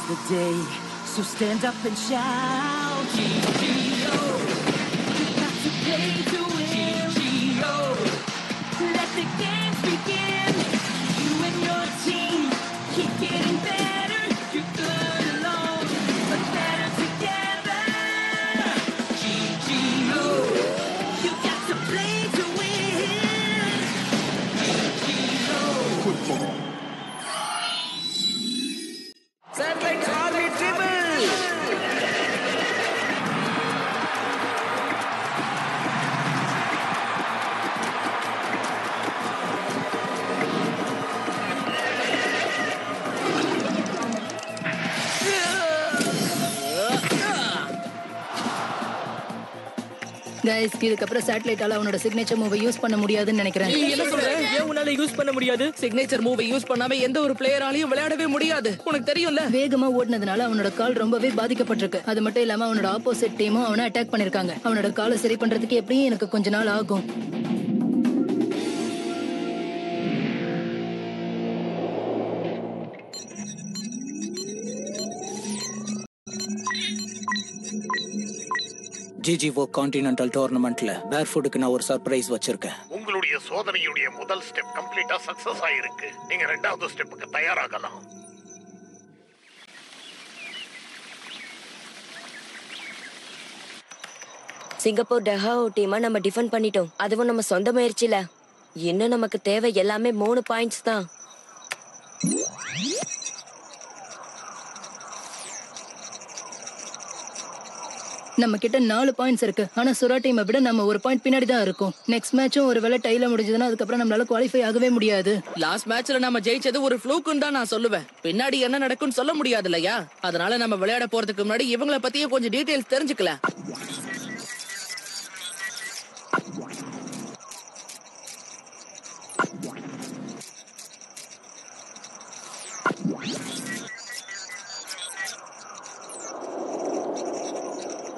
Today's the day, so stand up and shout. GGO, you got to play to win. GGO, let the games begin. You and your team keep getting better. You're good alone, but better together. GGO, you got to play to win. GGO. Satellite Army Dribble! Guys, இதுக்கப்புறம் சேட்டலைட்டால அவனோட signature மூவை use பண்ண முடியாதுன்னு நினைக்கிறேன். நீ என்ன சொல்ற? ஏன் உன்னால யூஸ் பண்ண முடியாது? சிக்னேச்சர் மூவை யூஸ் பண்ணாம எந்த ஒரு பிளேயராலையும் விளையாடவே முடியாது. உனக்கு தெரியும்ல. வேகமா ஓடுனதுனால அவனோட கால் ரொம்பவே பாதிக்கப்பட்டிருக்கு. அது மட்டும் இல்லாம அவனோட ஆப்போசிட் டீமும் அவனை அட்டாக் பண்ணிருக்காங்க. அவனோட காலை சரி பண்றதுக்கு எப்படியும் எனக்கு கொஞ்ச நாள் ஆகும். ஜிஜிஓ கான்டினென்டல் டோர்னமெண்ட்ல பேர்ஃபுட்டுக்கு நான் ஒரு சர்ப்ரைஸ் வச்சிருக்கேன். உங்களுடைய சோதனையுடைய முதல் ஸ்டெப் கம்ப்ளீட்டா சக்சஸ் ஆயிருக்கு. நீங்க ரெண்டாவது ஸ்டெப்புக்கு தயாராகலாம். சிங்கப்பூர் டஹாவோ டீமை நம்ம டிஃபெண்ட் பண்ணிட்டோம். அதுவும் நம்ம சொந்த முயற்சியில. இன்னும் நமக்கு தேவை எல்லாமே 3 பாயிண்ட்ஸ் தான். நம்ம கிட்ட 4 பாயிண்ட்ஸ் இருக்கு. ஆனா சுரா டீமை விட நம்ம ஒரு பாயிண்ட் பின்னாடி தான் இருக்கும். நெக்ஸ்ட் மேட்சும் ஒருவேளை டைல முடிஞ்சதுன்னா அதுக்கப்புறம் நம்மளால குவாலிஃபை ஆகவே முடியாது. லாஸ்ட் மேட்ச்ல நம்ம ஜெயிச்சது ஒரு ஃப்ளூக்குன்னு தான் நான் சொல்லுவேன். பின்னாடி என்ன நடக்கும்னு சொல்ல முடியாது இல்லையா? அதனால நம்ம விளையாட போறதுக்கு முன்னாடி இவங்கள பத்தியும் கொஞ்சம் டீடைல்ஸ் தெரிஞ்சுக்கலாம்.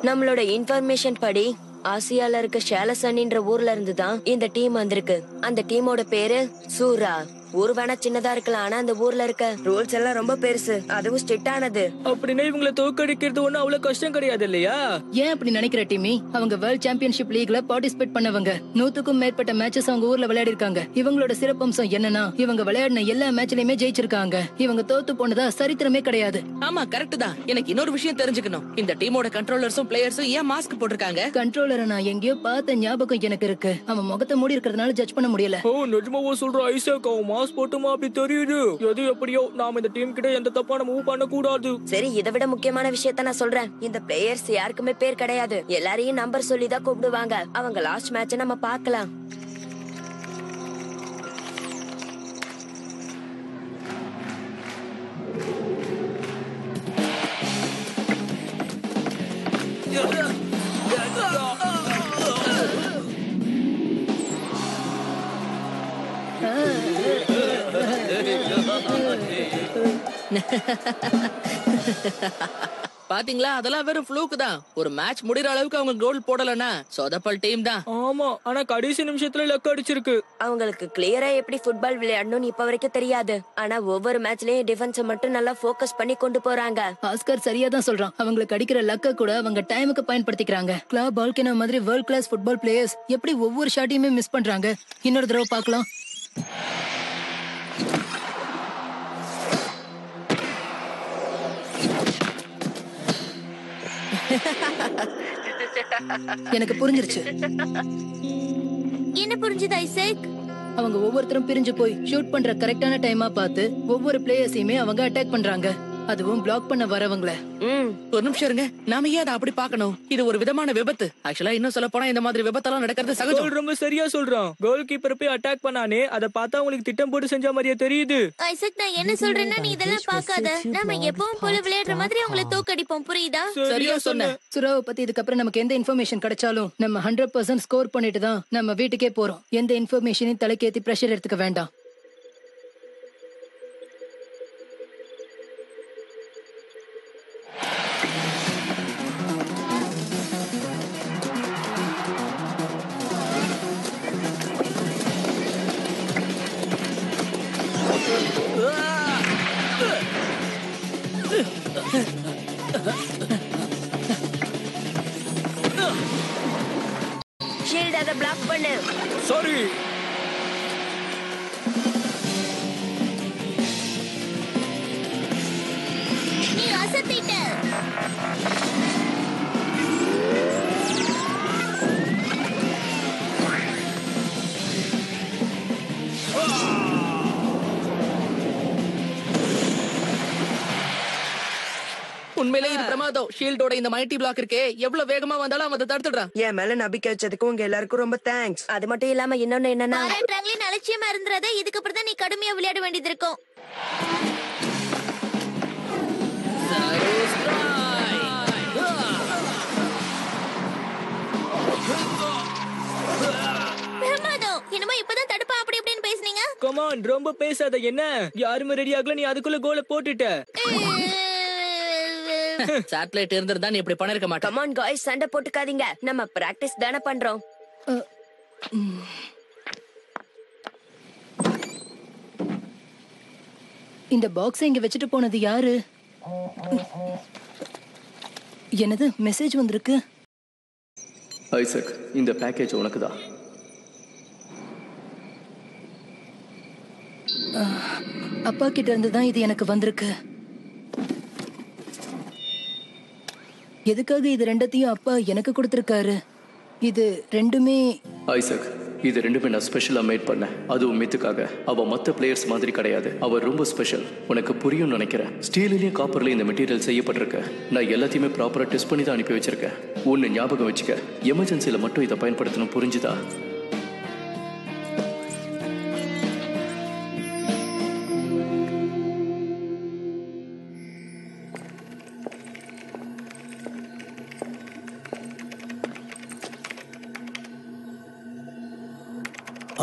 நம்மளோட இன்ஃபர்மேஷன் படி ஆசியால இருக்க ஷேலசன்ன்ற ஊர்ல இருந்து தான் இந்த டீம் வந்திருக்கு. அந்த டீமோட பேரு சூரா. ஊர் வேணா சின்னதா இருக்கலாம், ஆனா அந்த ஊர்ல இருக்க ரூல்ஸ் எல்லாம் ரொம்ப பெருசு, அதுவும் ஸ்ட்ரிக்ட் ஆனது. அப்படின்னா இவங்களை தோக்கடிக்கிறது ஒண்ணு அவ்வளவு கஷ்டம் கிடையாது இல்லையா? ஏன் அப்படி நினைக்கிற டீமி? அவங்க வேர்ல்ட் சாம்பியன்ஷிப் லீக்ல பார்ட்டிசிபேட் பண்ணவங்க. 100க்கும் மேற்பட்ட மேட்சஸ் அவங்க ஊர்ல விளையாடி இருக்காங்க. இவங்களோட சிறப்பம்சம் என்னன்னா இவங்க விளையாடின எல்லா மேட்ச்லயுமே ஜெயிச்சிருக்காங்க. இவங்க தோத்து போனதா சரித்திரமே கிடையாது. ஆமா, கரெக்ட் தான். எனக்கு இன்னொரு விஷயம் தெரிஞ்சுக்கணும். இந்த டீமோட கண்ட்ரோலர்ஸும் பிளேயர்ஸும் ஏன் மாஸ்க் போட்டிருக்காங்க? கண்ட்ரோலரை நான் எங்கேயோ பார்த்த ஞாபகம் எனக்கு இருக்கு. அவன் முகத்தை மூடி இருக்கிறதுனால ஜட்ஜ் பண்ண முடியல. ஓ, நிஜமாவோ சொல்ற ஐசக்? அவன் மாஸ்க் போட்டுமா அப்படி தெரியுது? எது எப்படியோ நாம இந்த டீம் கிட்ட எந்த தப்பான மூவ் பண்ண கூடாது. சரி, இதை விட முக்கியமான விஷயத்த நான் சொல்றேன். இந்த பிளேயர்ஸ் யாருக்குமே பேர் கிடையாது. எல்லாரையும் நம்பர் சொல்லி தான் கூப்பிடுவாங்க. அவங்க லாஸ்ட் மேட்சை நம்ம பார்க்கலாம். பாத்தீங்களா, அதெல்லாம் வெறும் ஃப்ளூக் தான். ஒரு மேட்ச் முடிற அளவுக்கு அவங்க கோல் போடலனா சொதப்பல் டீம் தான். ஆமா, ஆனா கடைசி நிமிஷத்துல லக் அடிச்சிருக்கு. அவங்களுக்கு கிளியரா எப்படி ஃபுட்பால் விளையாடணும்னு இப்ப வரைக்கும் தெரியாது. ஆனா ஒவ்வொரு மேட்ச்லயும் டிஃபென்ஸ மட்டும் நல்லா ஃபோக்கஸ் பண்ணி கொண்டு போறாங்க. ஆஸ்கர் சரியா தான் சொல்றான். அவங்களுக்கு அடிக்கிற லக்க கூட அவங்க டைமுக்கு பயன்படுத்திக்கிறாங்க. கிளப் பால்கேனோ மாதிரி வேர்ல்ட் கிளாஸ் ஃபுட்பால் பிளேயர்ஸ் எப்படி ஒவ்வொரு ஷாட்டையுமே மிஸ் பண்றாங்க. இன்னொரு தடவை பார்க்கலாம். எனக்கு புரிஞ்சிருச்சு. என்ன புரிஞ்சது ஐசக்? அவங்க ஒவ்வொருத்தரும் பிரிஞ்சு போய் ஷூட் பண்ற கரெக்டான டைமா பார்த்து ஒவ்வொரு பிளேயர்ஸையுமே அவங்க அட்டாக் பண்றாங்க. அதுவும் பிளாக் பண்ண வரவங்கள. ஒரு நிமிஷம் இருங்க, நாம ஏன் அதை அப்படி பார்க்கணும்? இது ஒரு விதமான விபத்து. ஆக்சுவலா இன்னும் சொல்ல போனா இந்த மாதிரி விபத்தெல்லாம் நடக்கிறது சகஜம். ரொம்ப சரியா சொல்றான். கோல் கீப்பர் போய் அட்டாக் பண்ணானே, அதை பார்த்தா உங்களுக்கு திட்டம் போட்டு செஞ்ச மாதிரியே தெரியுது. ஐசக், நான் என்ன சொல்றேன்னா நீ இதெல்லாம் பார்க்காத. நாம எப்பவும் போல விளையாடுற மாதிரி அவங்களை தோக்கடிப்போம், புரியுதா? சரியா சொன்ன. சுராவை பத்தி இதுக்கப்புறம் நமக்கு எந்த இன்ஃபர்மேஷன் கிடைச்சாலும் நம்ம 100% ஸ்கோர் பண்ணிட்டு தான் நம்ம வீட்டுக்கே போறோம். எந்த இன்ஃபர்மேஷனையும் தலைக்கேத்தி பிரஷர் எடுத்துக்க வேண்டாம். ஷீல்ட் அதை பிளாக் பண்ணு. சாரி. நீ அசத்திட்ட. உண்மையிலே இது பிரமாதம். ஷீல்டோட இந்த மைட்டி பிளாக் இருக்கே, எவ்வளவு வேகமா வந்தாலும் அவன் அதை தடுத்துடுறான். என் மேல நம்பிக்கை வச்சதுக்கு உங்க எல்லாருக்கும் ரொம்ப தேங்க்ஸ். அது மட்டும் இல்லாம இன்னொன்னு என்னன்னா, பாராட்டுறாங்களே அலட்சியமா இருந்துறாத. இதுக்கு அப்புறம் தான் நீ கடுமையா விளையாட வேண்டியது இருக்கும். பிரமாதம். என்னமோ இப்பதான் தடுப்பா அப்படி இப்படின்னு பேசுனீங்க. கமான், ரொம்ப பேசாத. என்ன யாருமே ரெடி ஆகல, நீ அதுக்குள்ள கோலை போட்டுட்ட. சேட்டலைட் இருந்திருந்தா நீ இப்படி பண்ணிருக்க மாட்டேன். கம் ஆன் गाइस, சண்டை போட்டுக்காதீங்க. நம்ம பிராக்டிஸ் தானே பண்றோம். இந்த பாக்ஸ் இங்க வச்சுட்டு போனது யாரு? என்னது மெசேஜ் வந்திருக்கு? ஐசக், இந்த பேக்கேஜ் உனக்கு தான். அப்பா கிட்ட இருந்து தான் இது எனக்கு வந்திருக்கு. எதுக்காக இது ரெண்டத்தையும் அப்பா எனக்கு கொடுத்திருக்காரு? இது ரெண்டுமே ஐசக், இது ரெண்டுமே நான் ஸ்பெஷலா மேட் பண்ணேன். அதுவும் மித்துக்காக. அவ மற்ற பிளேயர்ஸ் மாதிரி கிடையாது. அவ ரொம்ப ஸ்பெஷல். உனக்கு புரியும் நினைக்கிறேன். ஸ்டீல்லையும் காப்பர்லையும் இந்த மெட்டீரியல் செய்யப்பட்டிருக்க. நான் எல்லாத்தையுமே ப்ராப்பரா டெஸ்ட் பண்ணி தான் அனுப்பி வச்சிருக்கேன். ஒன்னு ஞாபகம் வச்சுக்க, எமர்ஜென்சில மட்டும் இதை பயன்படுத்தணும். புரிஞ்சுதா?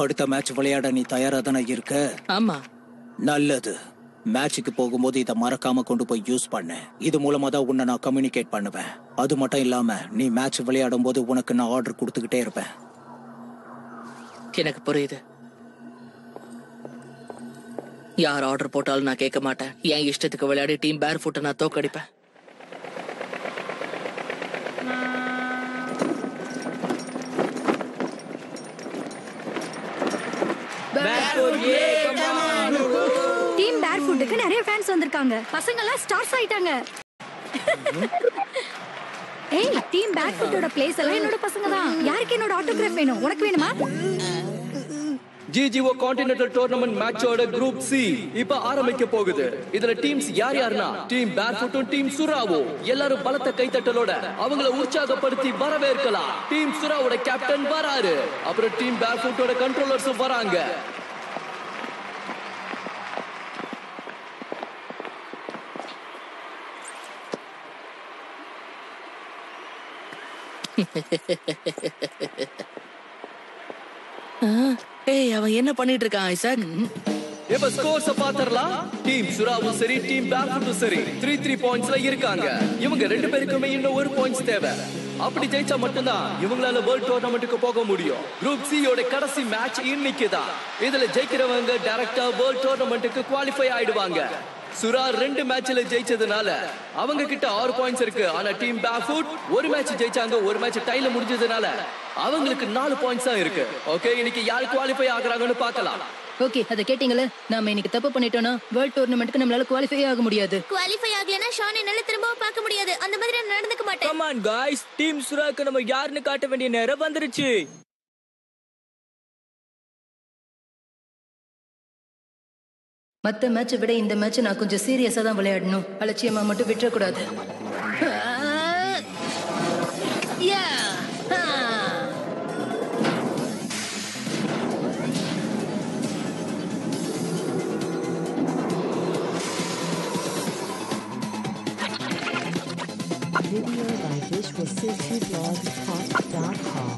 அடுத்த மேட்ச் விளையாட நீ தயாரா தானே இருக்க? ஆமா. நல்லது. மேட்சுக்கு போகும்போது இதை மறக்காம கொண்டு போய் யூஸ் பண்ணு. இது மூலமா தான் உன்னை நான் கம்யூனிகேட் பண்ணுவேன். அது மட்டும் இல்லாம நீ மேட்ச் விளையாடும் போது உனக்கு நான் ஆர்டர் கொடுத்துக்கிட்டே இருப்பேன். எனக்கு புரியுது. யார் ஆர்டர் போட்டாலும் நான் கேட்க மாட்டேன். என் இஷ்டத்துக்கு விளையாடி டீம் பேர் ஃபுட்டை நான் தோக்கடிப்பேன். டீம் பேர்ஃபுட்டுக்கு நிறைய ஃபேன்ஸ் வந்திருக்காங்க. பசங்க எல்லாம் ஸ்டார்ஸ் ஆயிட்டாங்க. ஏய், டீம் பேர்ஃபுட்டோட பிளேஸ் எல்லாம் என்னோட பசங்க தான். யாருக்கு என்னோட ஆட்டோகிராஃப் வேணும்? உனக்கு வேணுமா? ஜிஜிஓ கான்டினென்டல் டூர்னமெண்ட் மேட்சோட குரூப் சி இப்ப ஆரம்பிக்க போகுது. இதுல டீம்ஸ் யார் யாருன்னா டீம் பேர்ஃபுட்டும் டீம் சுராவோ. எல்லாரும் பலத்த கைத்தட்டலோட அவங்கள உற்சாகப்படுத்தி வரவேற்கலாம். டீம் சுராவோட கேப்டன் வராரு. அப்புறம் டீம் பேர்ஃபுட்டோட கண்ட்ரோலர்ஸும் வராங்க. ஏய், அவன் என்ன பண்ணிட்டு இருக்கான் ஐசக்? இப்ப ஸ்கோர்ஸ் பாத்தறலாம். டீம் சுராவும் சரி, டீம் பேர்ஃபுட்டும் சரி 3-3 பாயிண்ட்ஸ்ல இருக்காங்க. இவங்க ரெண்டு பேருக்குமே இன்னும் ஒரு பாயிண்ட்ஸ் தேவை. அப்படி ஜெயிச்சா மட்டும்தான் இவங்களால வேர்ல்ட் டூர்னமெண்ட்டுக்கு போக முடியும். குரூப் சி யோட கடைசி மேட்ச் இன்னைக்கு தான். இதுல ஜெயிக்கிறவங்க டைரக்டா வேர்ல்ட் டூர்னமெண்ட்டுக்கு குவாலிஃபை ஆயிடுவாங்க. சுரா 2 மேட்ச்ல ஜெயிச்சதுனால அவங்க கிட்ட 6 பாயிண்ட்ஸ் இருக்கு. ஆனா டீம் பேர்ஃபுட் ஒரு மேட்ச் ஜெயிச்சாங்க, ஒரு மேட்ச் டைல முடிஞ்சதுனால அவங்களுக்கு 4 பாயிண்ட்ஸ் தான் இருக்கு. ஓகே, இன்னைக்கு யார் குவாலிஃபை ஆகுறாங்கன்னு பார்க்கலாம். ஓகே, அதை கேட்டீங்களே. நாம இன்னைக்கு தப்பு பண்ணிட்டோம்னா வேர்ல்ட் டூர்னமெண்ட்க்கு நம்மளால குவாலிஃபை ஆக முடியாது. குவாலிஃபை ஆகலனா ஷான் என்னால திரும்ப பார்க்க முடியாது. அந்த மாதிரி நான் நடந்துக்க மாட்டேன். கம் ஆன் गाइस, டீம் சுராக்கு நம்ம யாருன்னு காட்ட வேண்டிய நேரம் வந்துருச்சு. மத்த மேட்சை விட இந்த மேட்ச் நான் கொஞ்சம் சீரியஸா தான் விளையாடணும். அலட்சியமா மட்டும் விட்டுறக்கூடாது. Video by visualcityblogtalk.com.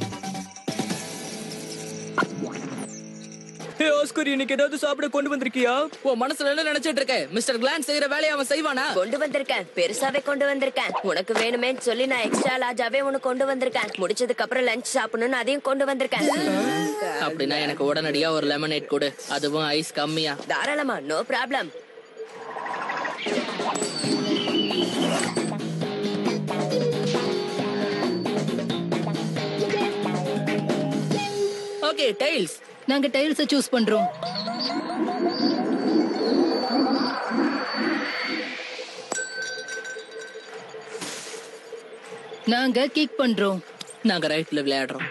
Hey Oscar, இன்னைக்கு ஏதாவது சாப்பிட கொண்டு வந்திருக்கியா? ஓ, மனசுல என்ன நினைச்சிட்டு இருக்க? மிஸ்டர் கிளான் செய்யற வேலையை அவன் செய்வானா? கொண்டு வந்திருக்கேன், பெருசாவே கொண்டு வந்திருக்கேன். உனக்கு வேணுமேன்னு சொல்லி நான் எக்ஸ்ட்ரா லாஜாவே உனக்கு கொண்டு வந்திருக்கேன். முடிச்சதுக்கு அப்புறம் லஞ்ச் சாப்பிடணும்னு அதையும் கொண்டு வந்திருக்கேன். அப்படின்னா எனக்கு உடனடியா ஒரு லெமனேட் கொடு, அதுவும் ஐஸ் கம்மியா. தாராளமா, நோ ப்ராப்ளம். டைல்ஸ். நாங்க டைல்ஸ சூஸ் பண்றோம். நாங்க கிக் பண்றோம். நாங்க ரைட்ல விளையாடுறோம்.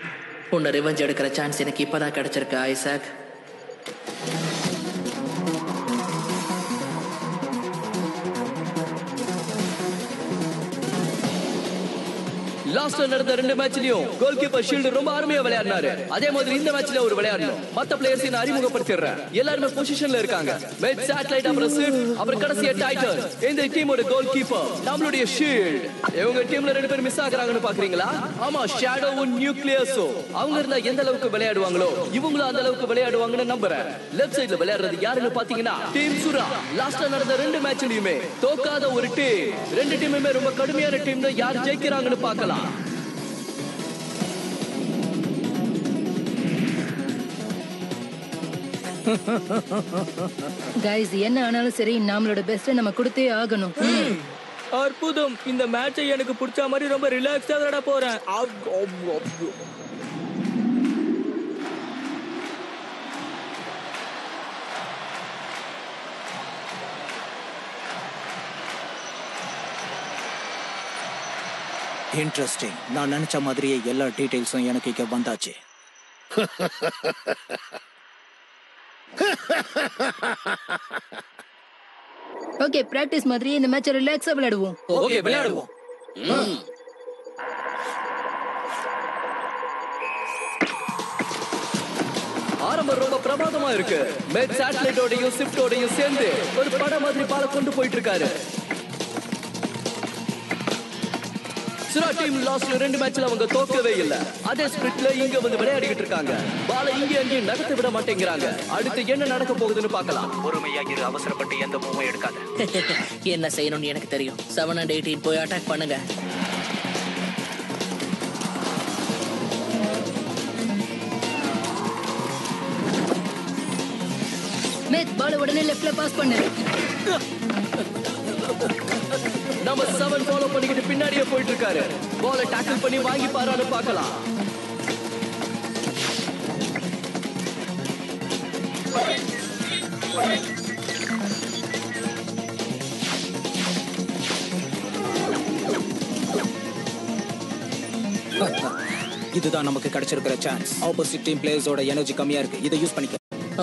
உன்னை ரிவெஞ்ச் எடுக்கிற சான்ஸ் எனக்கு இப்பதான் கிடைச்சிருக்கு ஐசாக். லாஸ்ட்ல நடந்த 2 மேட்ச்லயும் கோல் கீப்பர் ஷீல்ட் ரொம்ப அருமையா விளையாடினாரு. அதே மாதிரி இந்த மேட்ச்ல ஒரு விளையாடணும். மத்த பிளேயர்ஸ் நான் அறிமுகப்படுத்திடுறேன். எல்லாரும் பொசிஷன்ல இருக்காங்க. மேட் சாட்டலைட் அப்புறம் ஸ்விஃப்ட் அப்புறம் கடைசியா டைட்டன். இந்த டீமோட கோல் கீப்பர் நம்மளுடைய ஷீல்ட். இவங்க டீம்ல 2 பேர் மிஸ் ஆகுறாங்கன்னு பாக்குறீங்களா? ஆமா, ஷேடோவும் நியூக்ளியஸோ. அவங்க இருந்தா எந்த அளவுக்கு விளையாடுவாங்களோ இவங்களும் அந்த அளவுக்கு விளையாடுவாங்கன்னு நம்புறேன். லெஃப்ட் சைடுல விளையாடுறது யாருன்னு பாத்தீங்கன்னா டீம் சுரா. லாஸ்ட்ல நடந்த 2 மேட்ச்லயுமே தோக்காத ஒரு டீம். 2 டீமுமே ரொம்ப கடுமையான டீம்ல யார் ஜெயிக்கிறாங்கன்னு பார்க்கலாம். கைஸ், என்ன ஆனாலும் சரி நம்மளோட பெஸ்ட் நம்ம கொடுத்தே ஆகணும். அற்புதம். இந்த மேட்சை எனக்கு பிடிச்ச மாதிரி ரொம்ப ரிலாக்ஸா விளையாட போறேன். இன்ட்ரெஸ்டிங். நான் நினைச்ச மாதிரியே எல்லா டீடைல்ஸும் எனக்கு இங்க வந்தாச்சு. ஓகே, பிராக்டிஸ் மாதிரி இந்த மேட்சை ரிலாக்ஸா விளையாடுவோம். ஓகே, விளையாடுவோம். ஆரம்பம் ரொம்ப பிரமாதமா இருக்கு. மேட் சாட்டலைட்டோடையும் ஸ்விஃப்டோடையும் சேர்ந்து ஒரு படம் மாதிரி பால கொண்டு போயிட்டு இருக்காரு. சுரா டீம் லாஸ்ட்ல 2 மேட்ச்ல அவங்க தோக்கவே இல்ல. அதே ஸ்பிரிட்ல இங்க வந்து விளையாடிட்டு இருக்காங்க. பால இங்க அங்கேயும் நகர்த்த விட மாட்டேங்கிறாங்க. அடுத்து என்ன நடக்க போகுதுன்னு பார்க்கலாம். பொறுமையா இரு, அவசரப்பட்டு எந்த மூவும் எடுக்காத. என்ன செய்யணும்னு எனக்கு தெரியும். 7 and 18 போய் அட்டாக் பண்ணுங்க. மேத், பால் உடனே லெஃப்ட்ல பாஸ் பண்ணு. நம்ம 7 ஃபாலோ பண்ணிக்கிட்டு பின்னாடியே போயிட்டு இருக்காரு. பாலை டாக்கிள் பண்ணி வாங்கி பாரான்னு பார்க்கலாம். இதுதான் நமக்கு கிடைச்சிருக்கிற சான்ஸ். ஆப்போசிட் டீம் பிளேயர்ஸோட எனர்ஜி கம்மியா இருக்கு. இதை யூஸ் பண்ணிக்க.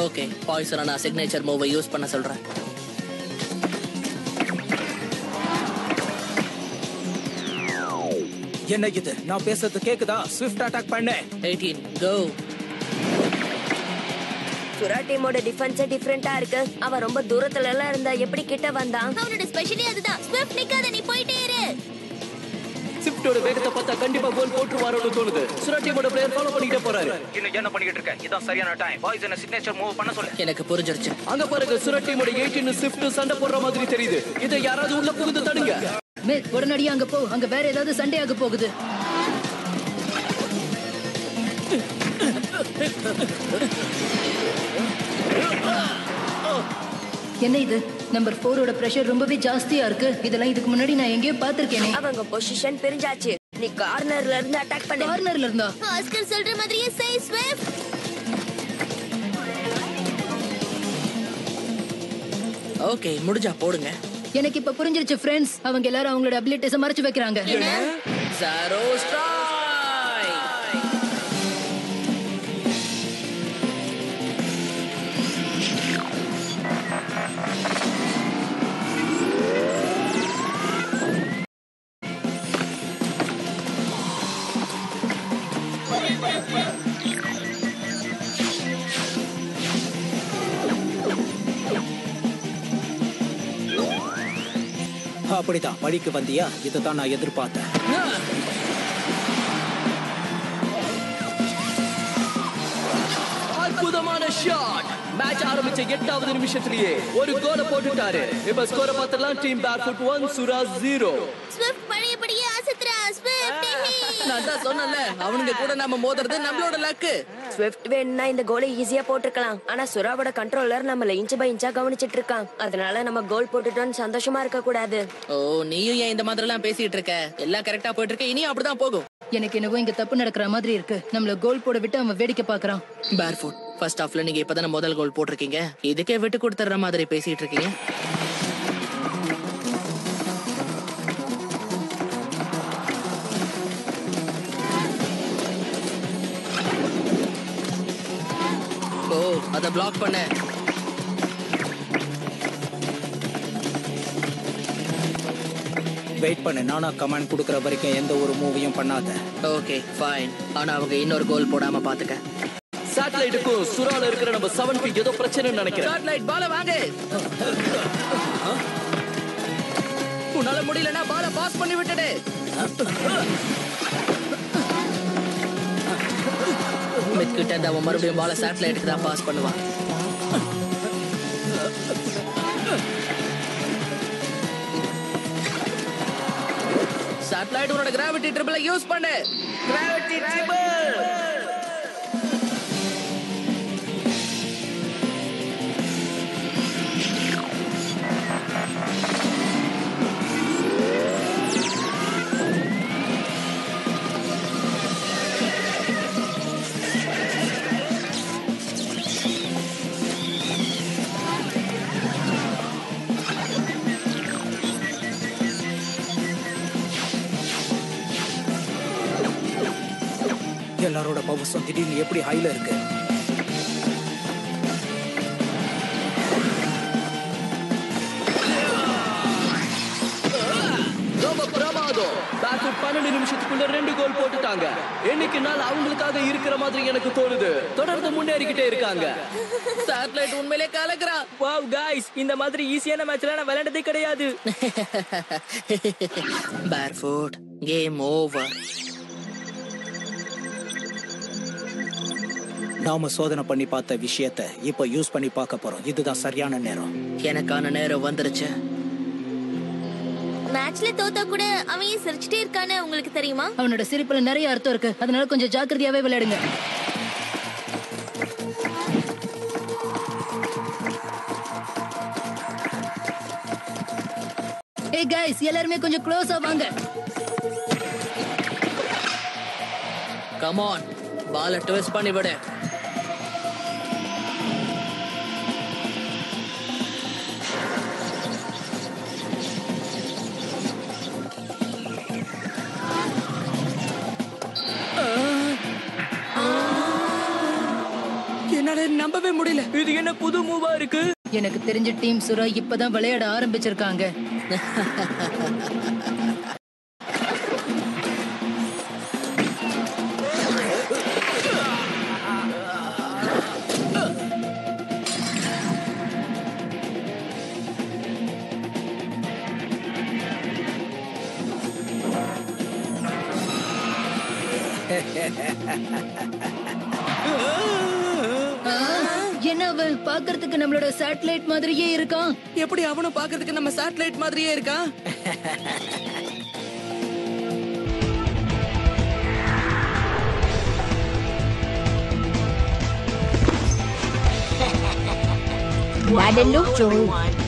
ஓகே, பாய்சனை நான் சிக்னேச்சர் மூவை யூஸ் பண்ண சொல்றேன். என்ன இது? நான் பேசுறது கேக்குதா? ஸ்விஃப்ட் அட்டாக் பண்ணு. 18 கோ. சுரா டீமோட டிஃபென்ஸ் டிஃபரெண்டா இருக்கு. அவன் ரொம்ப தூரத்துல எல்லாம் இருந்தா எப்படி கிட்ட வந்தான்? அவனோட ஸ்பெஷலி அதுதான். ஸ்விஃப்ட் நிக்காத, நீ போயிட்டே இரு. ஸ்விஃப்டோட வேகத்தை பார்த்தா கண்டிப்பா கோல் போட்டுருவாரோன்னு தோணுது. சுரா டீமோட பிளேயர் ஃபாலோ பண்ணிட்டே போறாரு. இன்னும் என்ன பண்ணிட்டு இருக்க? இதான் சரியான டைம். பாய்ஸ் என்ன சிக்னேச்சர் மூவ் பண்ண சொல்லு. எனக்கு புரிஞ்சிருச்சு. அங்க பாருங்க, சுரா டீமோட 18 ஸ்விஃப்ட் சண்டை போடுற மாதிரி தெரியுது. இதை யாராவது உள்ள புகுந்து தடுங்க. மேத், உடனடியா அங்க போ. அங்க வேற ஏதாவது சண்டே ஆக போகுது. என்ன இது? நம்பர் 4 ஓட பிரஷர் ரொம்பவே ஜாஸ்தியா இருக்கு. இதெல்லாம் இதுக்கு முன்னாடி நான் எங்கேயோ பாத்திருக்கேனே. அவங்க பொசிஷன் பிரிஞ்சாச்சு. நீ கார்னர்ல இருந்து அட்டாக் பண்ணு. கார்னர்ல இருந்தா? ஆஸ்கர் சொல்ற மாதிரியே செய் ஸ்விஃப்ட். ஓகே, முடிஞ்சா போடுங்க. எனக்கு இப்ப புரிஞ்சிருச்சு ஃப்ரெண்ட்ஸ். அவங்க எல்லாரும் அவங்களோட அபிலிட்டிஸை மறைச்சு வைக்கிறாங்க. ஜாரோ ஸ்ட்ரைக். அப்படிதான் வழிக்கு வந்தியா? இதுதான் நான் எதிர்பார்த்தேன். அற்புதமான ஷாட். மேட்ச் ஆரம்பிச்ச 8வது நிமிஷத்திலேயே ஒரு கோலை போட்டுட்டாரு. இப்ப ஸ்கோரை பார்த்தலாம். டீம் பேக்ஃபுட் 1, சுரா 0. ஸ்விஃப்ட் பழையபடியே அசத்துறா. ஸ்விஃப்ட் நான் தான் சொன்னல, அவனுங்க கூட நாம மோதுறது நம்மளோட லக்கு. ஸ்விஃப்ட் வேணும்னா இந்த கோலை ஈஸியா போட்டுக்கலாம். ஆனா சுராவோட கண்ட்ரோலர் நம்மள இன்ச் பை இன்ச்சா கவனிச்சிட்டு இருக்கான். அதனால நம்ம கோல் போட்டுட்டோம்னு சந்தோஷமா இருக்க கூடாது. ஓ, நீயும் ஏன் இந்த மாதிரி எல்லாம் பேசிட்டு இருக்க? எல்லாம் கரெக்டா போயிட்டு இருக்க. இனியும் அப்படிதான் போகும். எனக்கு என்னவோ இங்க தப்பு நடக்கிற மாதிரி இருக்கு. நம்மள கோல் போட விட்டு அவன் வேடிக்கை பாக்குறான். பேர்ஃபுட் ஃபர்ஸ்ட் ஹாஃப்ல நீங்க இப்பதானே முதல் கோல் போட்டிருக்கீங்க. இதுக்கே விட்டு கொடுத்துற மாதிரி பேசிட்டு இருக்கீங்க. ஓ, அத பிளாக் பண்ண. வெயிட் பண்ணு, நானா கமாண்ட் கொடுக்கற வரைக்கும் எந்த ஒரு மூவையும் பண்ணாத. Okay fine. ஆனா அவங்க இன்னொரு கோல் போடாம பாத்துக்க. சேட்டலைட்டுக்கும் சுறால இருக்கிற நம்ம 7 feet ஏதோ பிரச்சனைன்னு நினைக்கிறேன். சேட்டலைட் பால வாங்க. உன்னால முடியலனா பால பாஸ் பண்ணி விட்டுடு. மித்கிட்ட அவன் மறுபடியும் பால சேட்டலைட்டுக்கு தான் பாஸ் பண்ணுவான். சேட்டலைட் உன்னோட கிராவிட்டி ட்ரிபிளை யூஸ் பண்ணு. Gravity triple. எல்லாரோட பவர்ஸும் திடீர்னு எப்படி ஹைல இருக்கு. ரொம்ப பிரமாதம். பேக்கப் 12 நிமிஷத்துக்குள்ள 2 கோல் போட்டுட்டாங்க. இன்னைக்கு நாள் அவங்களுக்காக இருக்கிற மாதிரி எனக்கு தோணுது. தொடர்ந்து முன்னேறிக்கிட்டே இருக்காங்க. சேட்டலைட் உண்மையிலே கலக்குறா. வாவ் गाइस, இந்த மாதிரி ஈஸியான மேட்ச்ல நான் விளையாண்டதே கிடையாது. Barefoot game over. நாம சோதனை பண்ணி பார்த்த விஷயத்தை இப்ப யூஸ் பண்ணி பார்க்க போறோம். இதுதான் சரியான நேரம். எனக்கான நேரம் வந்துருச்சு. மேட்ச்ல தோத்தா கூட அவன் ஏன் சிரிச்சிட்டே இருக்கானே உங்களுக்கு தெரியுமா? அவனோட சிரிப்புல நிறைய அர்த்தம் இருக்கு. அதனால கொஞ்சம் ஜாக்கிரதையாவே விளையாடுங்க. ஏய் गाइस, எல்லாரும் கொஞ்சம் க்ளோஸா வாங்க. கம் ஆன், பால ட்விஸ்ட் பண்ணி விடு. என்னால நம்பவே முடியல. இது என்ன புது மூவா இருக்கு? எனக்கு தெரிஞ்ச டீம் சுரா இப்பதான் விளையாட ஆரம்பிச்சிருக்காங்க. என்ன அவன் பாக்குறதுக்கு நம்மளோட சேட்டலைட் மாதிரியே இருக்கான். எப்படி அவனும் பாக்குறதுக்கு நம்ம சேட்டலைட் மாதிரியே இருக்கான்? Guadalupe.